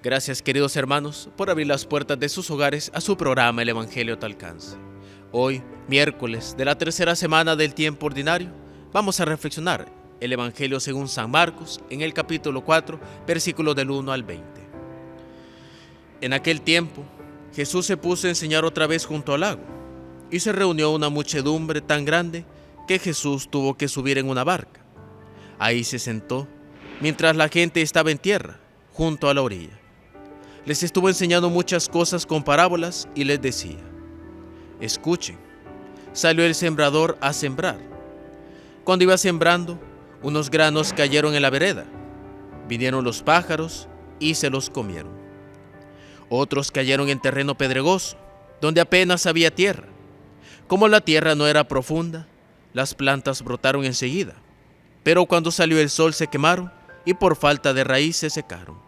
Gracias, queridos hermanos, por abrir las puertas de sus hogares a su programa El Evangelio a tu alcance. Hoy, miércoles de la tercera semana del tiempo ordinario, vamos a reflexionar el Evangelio según San Marcos en el capítulo 4, versículos del 1 al 20. En aquel tiempo, Jesús se puso a enseñar otra vez junto al lago, y se reunió una muchedumbre tan grande que Jesús tuvo que subir en una barca. Ahí se sentó, mientras la gente estaba en tierra, junto a la orilla. Les estuvo enseñando muchas cosas con parábolas y les decía: escuchen, salió el sembrador a sembrar. Cuando iba sembrando, unos granos cayeron en la vereda. Vinieron los pájaros y se los comieron. Otros cayeron en terreno pedregoso, donde apenas había tierra. Como la tierra no era profunda, las plantas brotaron enseguida, pero cuando salió el sol se quemaron y por falta de raíz se secaron.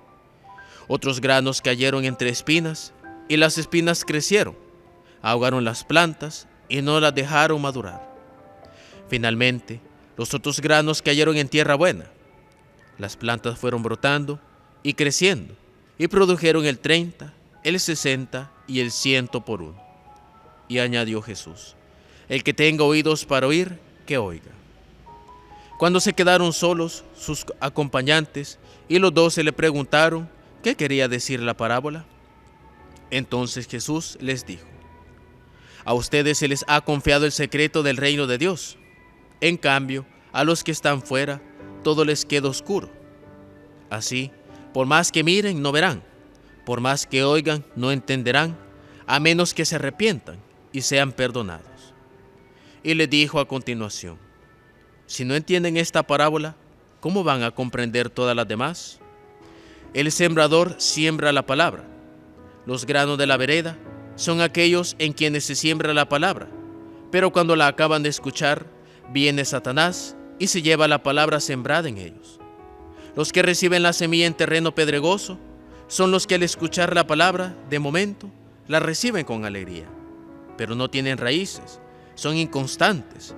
Otros granos cayeron entre espinas, y las espinas crecieron, ahogaron las plantas y no las dejaron madurar. Finalmente, los otros granos cayeron en tierra buena. Las plantas fueron brotando y creciendo, y produjeron el 30, el 60 y el 100 por uno. Y añadió Jesús: el que tenga oídos para oír, que oiga. Cuando se quedaron solos sus acompañantes y los 12 le preguntaron ¿qué quería decir la parábola? Entonces Jesús les dijo: a ustedes se les ha confiado el secreto del reino de Dios. En cambio, a los que están fuera, todo les queda oscuro. Así, por más que miren, no verán. Por más que oigan, no entenderán, a menos que se arrepientan y sean perdonados. Y les dijo a continuación: si no entienden esta parábola, ¿cómo van a comprender todas las demás? El sembrador siembra la palabra. Los granos de la vereda son aquellos en quienes se siembra la palabra, pero cuando la acaban de escuchar, viene Satanás y se lleva la palabra sembrada en ellos. Los que reciben la semilla en terreno pedregoso son los que al escuchar la palabra, de momento, la reciben con alegría, pero no tienen raíces, son inconstantes,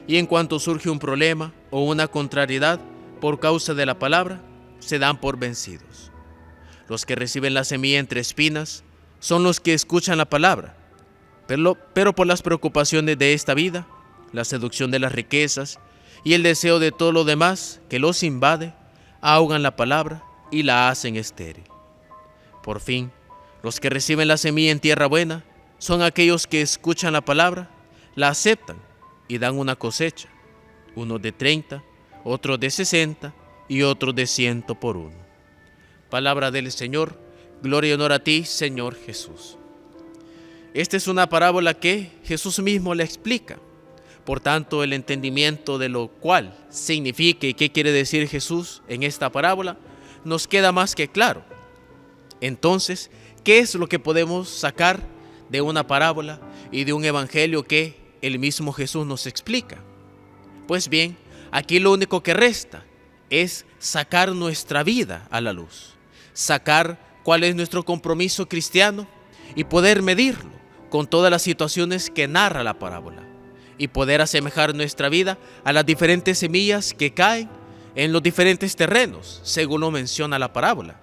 y en cuanto surge un problema o una contrariedad por causa de la palabra, se dan por vencidos. Los que reciben la semilla entre espinas son los que escuchan la palabra, pero por las preocupaciones de esta vida, la seducción de las riquezas y el deseo de todo lo demás que los invade, ahogan la palabra y la hacen estéril. Por fin, los que reciben la semilla en tierra buena son aquellos que escuchan la palabra, la aceptan y dan una cosecha, unos de 30, otros de 60 y otros de 100 por uno. Palabra del Señor, gloria y honor a ti, Señor Jesús. Esta es una parábola que Jesús mismo le explica. Por tanto, el entendimiento de lo cual significa y qué quiere decir Jesús en esta parábola nos queda más que claro. Entonces, ¿qué es lo que podemos sacar de una parábola y de un evangelio que el mismo Jesús nos explica? Pues bien, aquí lo único que resta es sacar nuestra vida a la luz, sacar cuál es nuestro compromiso cristiano y poder medirlo con todas las situaciones que narra la parábola y poder asemejar nuestra vida a las diferentes semillas que caen en los diferentes terrenos, según lo menciona la parábola.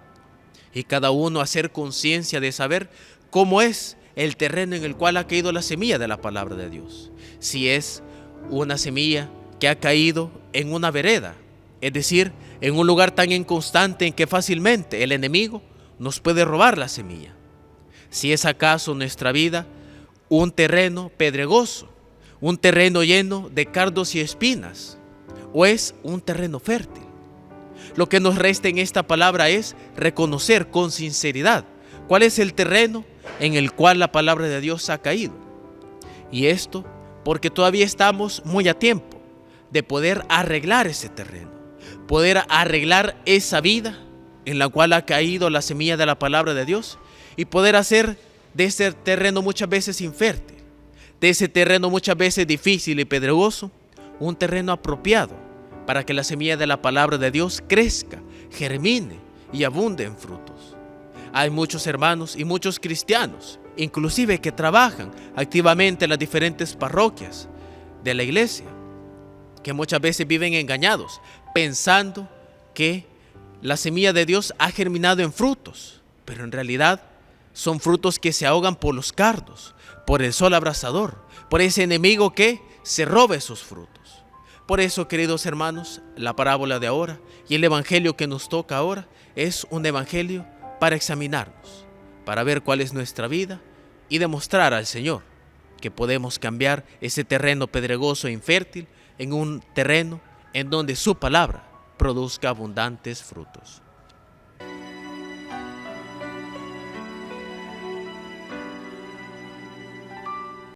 Y cada uno hacer conciencia de saber cómo es el terreno en el cual ha caído la semilla de la palabra de Dios. Si es una semilla que ha caído en una vereda, es decir, en un lugar tan inconstante en que fácilmente el enemigo nos puede robar la semilla. Si es acaso nuestra vida un terreno pedregoso, un terreno lleno de cardos y espinas, o es un terreno fértil. Lo que nos resta en esta palabra es reconocer con sinceridad cuál es el terreno en el cual la palabra de Dios ha caído. Y esto porque todavía estamos muy a tiempo de poder arreglar ese terreno, poder arreglar esa vida en la cual ha caído la semilla de la palabra de Dios y poder hacer de ese terreno muchas veces infértil, de ese terreno muchas veces difícil y pedregoso, un terreno apropiado para que la semilla de la palabra de Dios crezca, germine y abunde en frutos. Hay muchos hermanos y muchos cristianos, inclusive que trabajan activamente en las diferentes parroquias de la iglesia, que muchas veces viven engañados, pensando que la semilla de Dios ha germinado en frutos, pero en realidad son frutos que se ahogan por los cardos, por el sol abrasador, por ese enemigo que se roba esos frutos. Por eso, queridos hermanos, la parábola de ahora y el evangelio que nos toca ahora es un evangelio para examinarnos, para ver cuál es nuestra vida y demostrar al Señor que podemos cambiar ese terreno pedregoso e infértil en un terreno en donde su palabra produzca abundantes frutos.